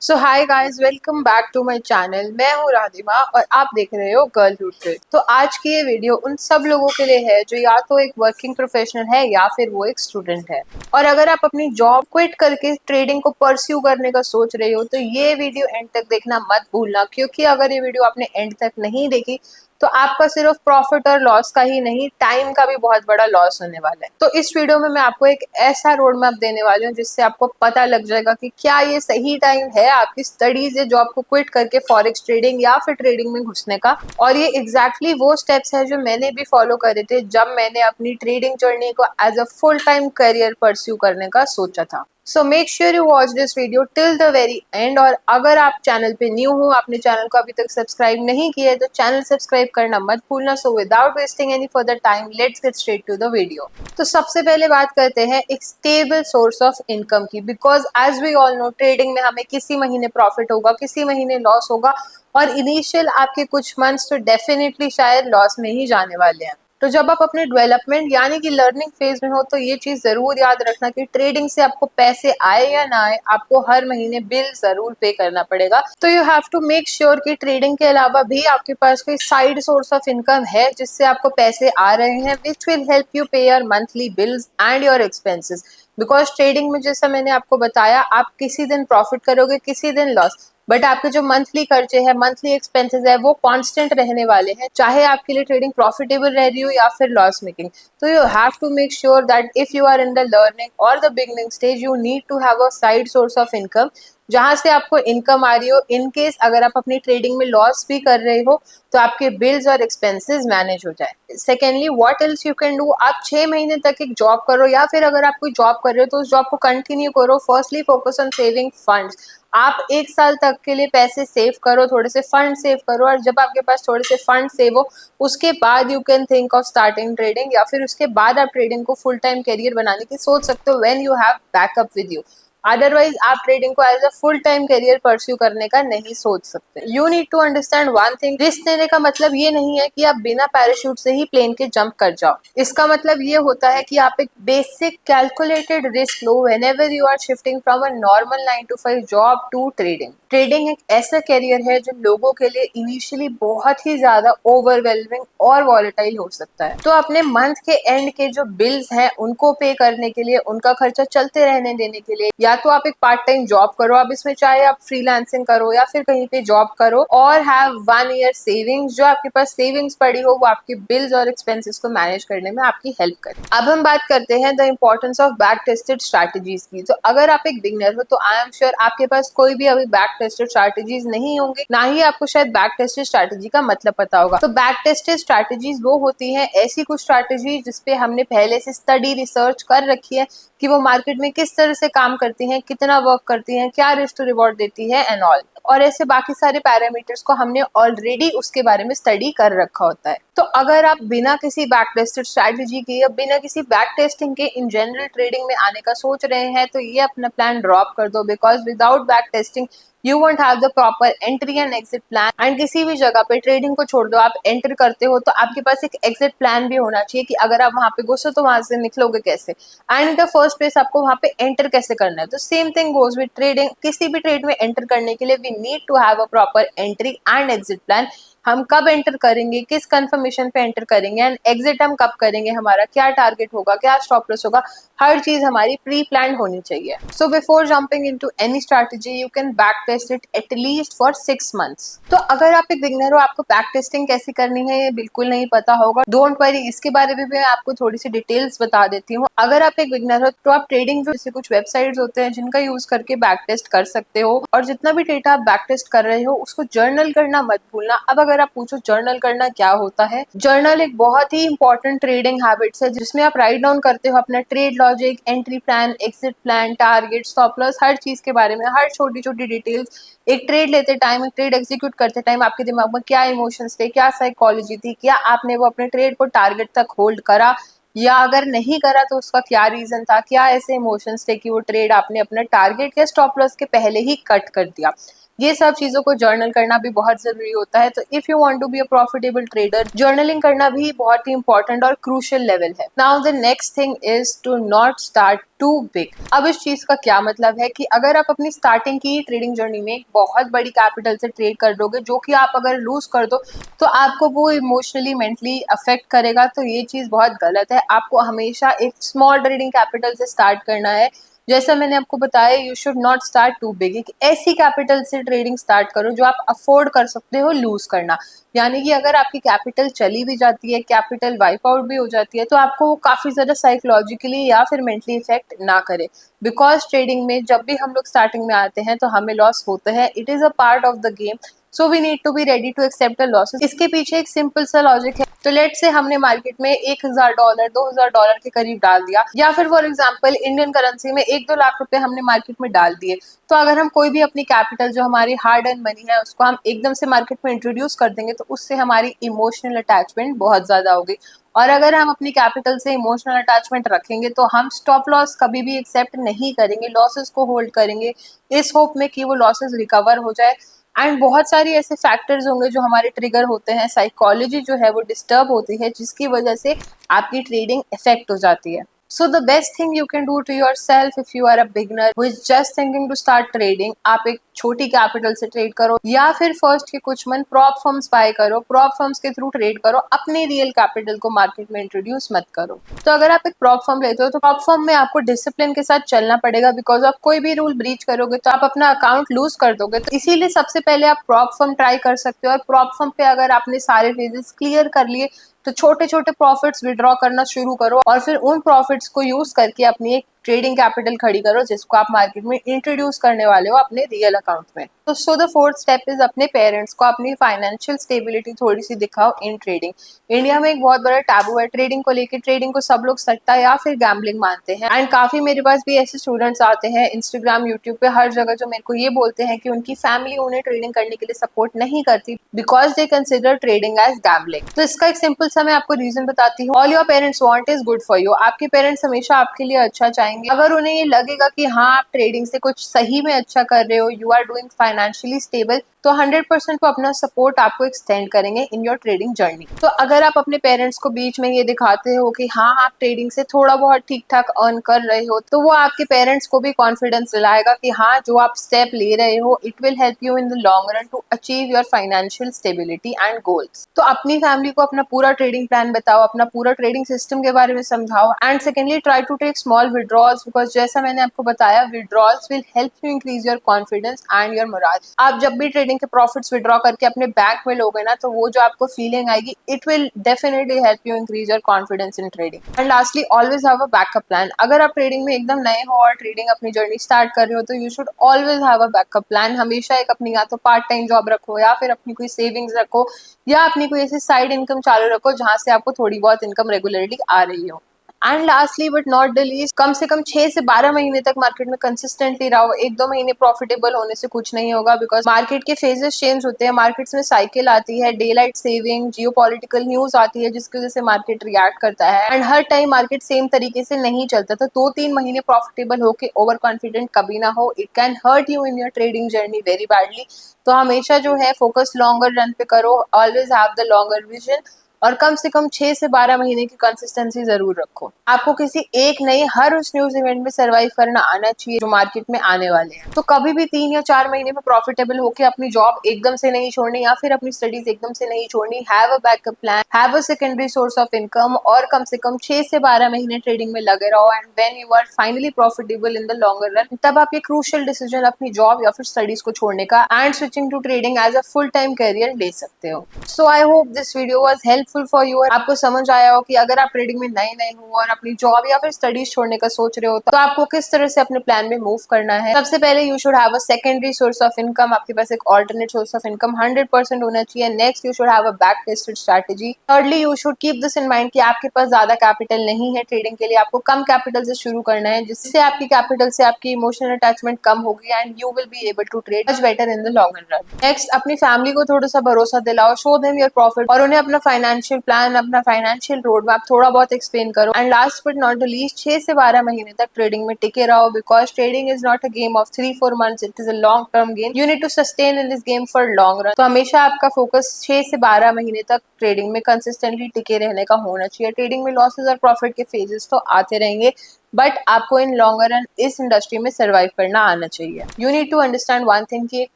So hi guys, welcome back to my channel. मैं हूँ राधिमा और आप देख रहे हो गर्ल रूटेड। तो आज की ये वीडियो उन सब लोगों के लिए है जो या तो एक वर्किंग प्रोफेशनल है या फिर वो एक स्टूडेंट है। और अगर आप अपनी जॉब क्विट करके ट्रेडिंग को परस्यू करने का सोच रहे हो तो ये वीडियो एंड तक देखना मत भूलना, क्योंकि अगर ये वीडियो आपने एंड तक नहीं देखी तो आपका सिर्फ प्रॉफिट और लॉस का ही नहीं, टाइम का भी बहुत बड़ा लॉस होने वाला है। तो इस वीडियो में मैं आपको एक ऐसा रोड मैप देने वाली हूँ जिससे आपको पता लग जाएगा कि क्या ये सही टाइम है आपकी स्टडीज या जॉब को क्विट करके फॉरेक्स ट्रेडिंग या फिर ट्रेडिंग में घुसने का। और ये एग्जैक्टली वो स्टेप्स है जो मैंने भी फॉलो करे थे जब मैंने अपनी ट्रेडिंग जर्नी को as a full time career pursue करने का सोचा था। So make sure you watch this video till the very end. और अगर आप चैनल पे न्यू हो, आपने चैनल को अभी तक सब्सक्राइब नहीं किया है तो चैनल सब्सक्राइब करना मत भूलना। So without wasting any further time, let's get straight to the video. तो सबसे पहले बात करते हैं एक स्टेबल सोर्स ऑफ इनकम की, because as we all know trading में हमें किसी महीने प्रॉफिट होगा, किसी महीने लॉस होगा, और इनिशियल आपके कुछ मंथ्स तो डेफिनेटली शायद लॉस में ही जाने वाले हैं। तो जब आप अपने डेवलपमेंट यानी कि लर्निंग फेज में हो तो ये चीज जरूर याद रखना कि ट्रेडिंग से आपको पैसे आए या ना आए, आपको हर महीने बिल जरूर पे करना पड़ेगा। तो you have to make sure कि ट्रेडिंग के अलावा भी आपके पास कोई साइड सोर्स ऑफ इनकम है जिससे आपको पैसे आ रहे हैं, विच विल हेल्प यू पे your monthly bills and your expenses. Because trading में जैसा मैंने आपको बताया, आप किसी दिन प्रॉफिट करोगे, किसी दिन लॉस, बट आपके जो मंथली खर्चे हैं, मंथली एक्सपेंसेस है, वो कांस्टेंट रहने वाले हैं, चाहे आपके लिए ट्रेडिंग प्रॉफिटेबल रह रही हो या फिर लॉस मेकिंग। तो you have to make sure that if you are in the learning or the beginning stage, you need to have a side source of income जहां से आपको इनकम आ रही हो। इन केस अगर आप अपनी ट्रेडिंग में लॉस भी कर रहे हो तो आपके बिल्स और एक्सपेंसेस मैनेज हो जाए। Secondly, what else you can do, आप 6 महीने तक एक जॉब करो या फिर अगर आप कोई जॉब कर रहे हो तो उस जॉब को कंटिन्यू करो। Firstly focus on saving funds. आप 1 साल तक के लिए पैसे सेव करो, थोड़े से फंड सेव करो, और जब आपके पास थोड़े से फंड सेव हो उसके बाद you can think of starting trading, या फिर उसके बाद आप ट्रेडिंग को फुल टाइम करियर बनाने की सोच सकते हो when you have backup with you. Otherwise आप ट्रेडिंग को as a full time career pursue करने का नहीं सोच सकते। You need to understand one thing, risk लेने का मतलब ये नहीं है कि आप बिना पैराशूट से ही प्लेन के जंप कर जाओ। इसका मतलब ये होता है कि आप एक बेसिक कैलकुलेटेड रिस्क लो whenever you are shifting from a normal 9 to 5 job to trading. Trading एक ऐसा करियर है जो लोगों के लिए इनिशियली बहुत ही ज्यादा ओवरवेलमिंग और वॉलेटाइल हो सकता है। तो अपने मंथ के एंड के जो बिल्स हैं उनको पे करने के लिए, उनका खर्चा चलते रहने देने के लिए, या तो आप एक पार्ट टाइम जॉब करो, अब इसमें चाहे आप फ्रीलांसिंग करो या फिर कहीं पे जॉब करो, और हैव 1 ईयर सेविंग्स। जो आपके पास सेविंग्स पड़ी हो वो आपके बिल्स और एक्सपेंसेस को मैनेज करने में आपकी हेल्प करे। अब हम बात करते हैं the importance of back tested strategies की। तो अगर आप एक बिगनर हो तो आई एम श्योर आपके पास कोई भी अभी बैक टेस्टेड स्ट्रैटेजीज नहीं होंगे, ना ही आपको शायद बैक टेस्टेड स्ट्रैटेजी का मतलब पता होगा। तो बैक टेस्टेड स्ट्रैटेजीज वो होती हैं ऐसी कुछ स्ट्रैटेजी जिसपे हमने पहले से स्टडी रिसर्च कर रखी है कि वो मार्केट में किस तरह से काम करती हैं, कितना वर्क करती हैं, क्या रिस्क टू रिवॉर्ड देती है एंड ऑल। और ऐसे बाकी सारे पैरामीटर्स को हमने ऑलरेडी उसके बारे में स्टडी कर रखा होता है। तो अगर आप बिना किसी बैक टेस्टेड स्ट्रैटेजी के या बिना किसी बैक टेस्टिंग के इन जनरल ट्रेडिंग में आने का सोच रहे हैं तो ये अपना प्लान ड्रॉप कर दो, because without back testing you won't have the proper entry and exit plan. And किसी भी जगह पे ट्रेडिंग को छोड़ दो, आप एंटर करते हो तो आपके पास एक एग्जिट प्लान भी होना चाहिए कि अगर आप वहां पे घुसो तो वहां से निकलोगे कैसे, and in the first place आपको वहां पे एंटर कैसे करना है। तो same thing goes with trading. किसी भी ट्रेड में एंटर करने के लिए we need to have a proper entry and exit plan. हम कब एंटर करेंगे, किस कंफर्मेशन पे एंटर करेंगे, एंड एग्जिट हम कब करेंगे, हमारा क्या टारगेट होगा, क्या स्टॉप लॉस होगा, हर चीज हमारी प्री प्लान होनी चाहिए। So before jumping into any strategy you can backtest it at least for 6 months. तो अगर आप एक बिगनर हो, आपको बैक टेस्टिंग कैसे करनी है ये बिल्कुल नहीं पता होगा, डोंट वरी, इसके बारे में भी मैं आपको थोड़ी सी डिटेल्स बता देती हूँ। अगर आप एक बिगनर हो तो आप ट्रेडिंग जैसे कुछ वेबसाइट्स होते हैं जिनका यूज करके बैक टेस्ट कर सकते हो, और जितना भी डेटा आप बैक टेस्ट कर रहे हो उसको जर्नल करना मत भूलना। अब अगर आप पूछो जर्नल करना क्या होता है, जर्नल एक बहुत ही इंपॉर्टेंट ट्रेडिंग हैबिट्स है जिसमें आप राइट डाउन करते हो अपना trade logic, entry plan, exit plan, target, stop loss, हर चीज के बारे में, हर छोटी छोटी डिटेल्स। एक ट्रेड लेते टाइम, एक ट्रेड एग्जीक्यूट करते टाइम आपके दिमाग में क्या इमोशंस थे, क्या साइकोलॉजी थी, क्या आपने वो अपने ट्रेड को टारगेट तक होल्ड करा, या अगर नहीं करा तो उसका क्या रीजन था, क्या ऐसे इमोशंस थे कि वो ट्रेड आपने अपने टारगेट या स्टॉप लॉस के पहले ही कट कर दिया। ये सब चीजों को जर्नल करना भी बहुत जरूरी होता है। तो if you want to be a profitable trader, journaling करना भी बहुत ही इंपॉर्टेंट और क्रूशियल लेवल है। Now the next thing is to not start too big. अब इस चीज का क्या मतलब है कि अगर आप अपनी स्टार्टिंग की ट्रेडिंग जर्नी में बहुत बड़ी कैपिटल से ट्रेड कर दोगे, जो कि आप अगर लूज कर दो तो आपको वो इमोशनली मेंटली अफेक्ट करेगा। तो ये चीज बहुत गलत है। आपको हमेशा एक स्मॉल ट्रेडिंग कैपिटल से स्टार्ट करना है। जैसा मैंने आपको बताया, you should not start too big. एक ऐसी कैपिटल से ट्रेडिंग स्टार्ट करो जो आप अफोर्ड कर सकते हो लूज करना। यानी कि अगर आपकी कैपिटल चली भी जाती है, कैपिटल वाइप आउट भी हो जाती है, तो आपको वो काफी ज्यादा साइकोलॉजिकली या फिर मेंटली इफेक्ट ना करे। बिकॉज ट्रेडिंग में जब भी हम लोग स्टार्टिंग में आते हैं तो हमें लॉस होता है। It is a part of the game, so we need to be ready to accept the losses. इसके पीछे एक सिंपल सा लॉजिक है। तो लेट से हमने मार्केट में $1000 $2000 के करीब डाल दिया, या फिर फॉर एग्जांपल इंडियन करेंसी में 1-2 लाख रुपए हमने मार्केट में डाल दिए। तो अगर हम कोई भी अपनी कैपिटल जो हमारी हार्ड एंड मनी है उसको हम एकदम से मार्केट में इंट्रोड्यूस कर देंगे, तो उससे हमारी इमोशनल अटैचमेंट बहुत ज्यादा होगी। और अगर हम अपनी कैपिटल से इमोशनल अटैचमेंट रखेंगे तो हम स्टॉप लॉस कभी भी एक्सेप्ट नहीं करेंगे, लॉसेस को होल्ड करेंगे इस होप में कि वो लॉसेस रिकवर हो जाए। एंड बहुत सारी ऐसे फैक्टर्स होंगे जो हमारे ट्रिगर होते हैं, साइकोलॉजी जो है वो डिस्टर्ब होती है, जिसकी वजह से आपकी ट्रेडिंग इफेक्ट हो जाती है। So the best thing you can do to yourself if you are a beginner who is just thinking to start trading, आप एक छोटी कैपिटल से ट्रेड करो, या फिर फर्स्ट के कुछ मंथ प्रॉप फर्म्स बाय करो, प्रॉप फर्म्स के थ्रू ट्रेड करो, अपने रियल कैपिटल को मार्केट में इंट्रोड्यूस मत करो। तो अगर आप एक प्रॉप फर्म लेते हो तो प्रॉप फर्म में आपको डिसिप्लिन के साथ चलना पड़ेगा, बिकॉज आप कोई भी रूल ब्रीच करोगे तो आप अपना अकाउंट लूज कर दोगे। तो इसीलिए सबसे पहले आप प्रॉप फर्म ट्राई कर सकते हो, और प्रॉप फर्म पे अगर आपने सारे फेजेस क्लियर कर लिए तो छोटे छोटे प्रॉफिट्स विड्रॉ करना शुरू करो, और फिर उन प्रॉफिट्स को यूज करके अपनी एक ट्रेडिंग कैपिटल खड़ी करो जिसको आप मार्केट में इंट्रोड्यूस करने वाले हो अपने रियल अकाउंट में। तो so the fourth step is अपने पेरेंट्स को अपनी फाइनेंशियल स्टेबिलिटी थोड़ी सी दिखाओ इन ट्रेडिंग। इंडिया में एक बहुत बड़ा टैबू है ट्रेडिंग को लेकर। ट्रेडिंग को सब लोग सट्टा या फिर गैम्बलिंग मानते हैं। एंड काफी मेरे पास भी ऐसे स्टूडेंट्स आते हैं इंस्टाग्राम यूट्यूब पे हर जगह जो मेरे को ये बोलते हैं कि उनकी फैमिली उन्हें ट्रेडिंग करने के लिए सपोर्ट नहीं करती because they consider trading as gambling. तो इसका एक सिंपल सा मैं आपको रीजन बताती हूँ। All your parents want is good for you. आपके पेरेंट्स हमेशा आपके लिए अच्छा चाहेंगे। अगर उन्हें ये लगेगा कि हाँ आप ट्रेडिंग से कुछ सही में अच्छा कर रहे हो, you are doing financially stable, तो 100% वो अपना सपोर्ट आपको एक्सटेंड करेंगे इन योर ट्रेडिंग जर्नी। तो अगर आप अपने पेरेंट्स को बीच में ये दिखाते हो कि हाँ आप ट्रेडिंग से थोड़ा बहुत ठीक ठाक अर्न कर रहे हो, तो वो आपके पेरेंट्स को भी कॉन्फिडेंस दिलाएगा कि हाँ जो आप स्टेप ले रहे हो it will help you in the long run to achieve your financial stability and goals. तो अपनी फैमिली को अपना पूरा ट्रेडिंग प्लान बताओ, अपना पूरा ट्रेडिंग सिस्टम के बारे में समझाओ। And secondly try to take small withdrawals, because जैसा मैंने आपको बताया withdrawals will help you increase your confidence and your morale. आप जब भी ट्रेडिंग के प्रॉफिट्स विड्रॉ करके अपने बैंक में लोगे ना, तो वो जो आपको फीलिंग आएगी it will definitely help you increase your confidence in trading. And lastly always have a backup plan. अगर आप ट्रेडिंग में एकदम नए हो और ट्रेडिंग अपनी जर्नी स्टार्ट कर रहे हो तो you should always have a backup plan. हमेशा एक अपनी या तो पार्ट टाइम जॉब रखो, या फिर अपनी कोई सेविंग्स रखो, या अपनी कोई ऐसी साइड इनकम चालू रखो जहां से आपको थोड़ी बहुत इनकम रेगुलरली आ रही हो। And lastly but not the least, कम से कम 6 से 12 महीने तक मार्केट में कंसिस्टेंटली रहो। 1-2 महीने प्रॉफिटेबल होने से कुछ नहीं होगा, बिकॉज मार्केट के फेजेस चेंज होते हैं, मार्केट्स में साइकिल आती है, डे लाइट सेविंग, जियो पॉलिटिकल न्यूज आती है जिसकी वजह से मार्केट रिएक्ट करता है। And her time market same तरीके से नहीं चलता। तो 2-3 महीने प्रॉफिटेबल होके ओवर कॉन्फिडेंट कभी ना हो, it can hurt you in your trading journey very badly. तो हमेशा जो है फोकस लॉन्गर रन पे करो, always have the longer vision, और कम से कम 6 से 12 महीने की कंसिस्टेंसी जरूर रखो। आपको किसी एक नहीं, हर उस न्यूज इवेंट में सर्वाइव करना आना चाहिए जो मार्केट में आने वाले हैं। तो कभी भी 3 या 4 महीने में प्रॉफिटेबल होके अपनी जॉब एकदम से नहीं छोड़नी, या फिर अपनी स्टडीज एकदम से नहीं छोड़नी। Have a backup plan, have a secondary source of income, और कम से कम 6 से 12 महीने ट्रेडिंग में लगे रहो। And when you are finally profitable in the longer run, तब आप ये क्रूशियल डिसीजन अपनी जॉब या फिर स्टडीज को छोड़ने का and switching to trading as a full time career ले सकते हो। So I hope this video was helpful for you. आपको समझ आया हो कि अगर आप ट्रेडिंग में नए नए हो और अपनी जॉब या फिर स्टडीज छोड़ने का सोच रहे हो तो आपको किस तरह से अपने प्लान में मूव करना है। सबसे पहले you should have a secondary source of income. आपके पास एक ऑल्टरनेट सोर्स ऑफ इनकम 100% होना चाहिए। Next you should have a back tested strategy. Thirdly you should keep this in mind कि आपके पास ज्यादा कैपिटल नहीं है ट्रेडिंग के लिए, आपको कम कैपिटल से शुरू करना है, जिससे आपकी कैपिटल से आपकी इमोशनल अटैचमेंट कम होगी and you will be able to trade much better in the long run. Next, अपनी फैमिली को थोड़ा सा भरोसा दिलाओ, शो देम योर प्रॉफिट, और उन्हें अपना फाइनेंशियल फाइनेंशियल प्लान, अपना फाइनेंशियल रोड मैप थोड़ा बहुत एक्सप्लेन करो। And last but not the least, 6 से 12 महीने तक ट्रेडिंग में टिके रहो, because trading is not a game of 3-4 months, it is a long term game. You need to sustain in this game for long run. तो हमेशा आपका focus 6 से 12 महीने तक ट्रेडिंग में कंसिस्टेंटली टिके रहने का होना चाहिए। ट्रेडिंग में लॉसेस और प्रॉफिट के फेजेस तो आते रहेंगे, बट आपको इन लॉन्गर रन इस इंडस्ट्री में सर्वाइव करना आना चाहिए। You need to understand one thing कि एक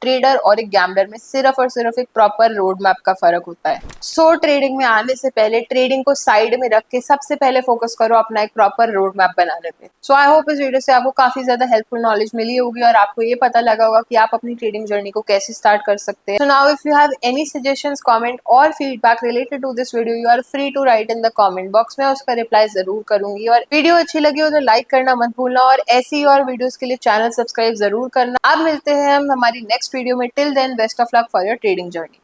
ट्रेडर और एक गैम्बलर में सिर्फ और सिर्फ एक प्रॉपर रोड मैप का फर्क होता है। सो ट्रेडिंग में आने से पहले ट्रेडिंग को साइड में रख के सबसे पहले फोकस करो अपना एक प्रॉपर रोड मैप बनाने पे। सो आई होप इस वीडियो से आपको काफी ज्यादा हेल्पफुल नॉलेज मिली होगी और आपको ये पता लगा होगा कि आप अपनी ट्रेडिंग जर्नी को कैसे स्टार्ट कर सकते हैं। So now if you have any suggestions, comment और feedback related to this video, you are free to write in the comment box में, उसका रिप्लाई जरूर करूंगी। और वीडियो अच्छी लगी हो तो लाइक करना मत भूलना और ऐसी और वीडियोस के लिए चैनल सब्सक्राइब जरूर करना। अब मिलते हैं हम हमारी नेक्स्ट वीडियो में। Till then, best of luck for your trading journey.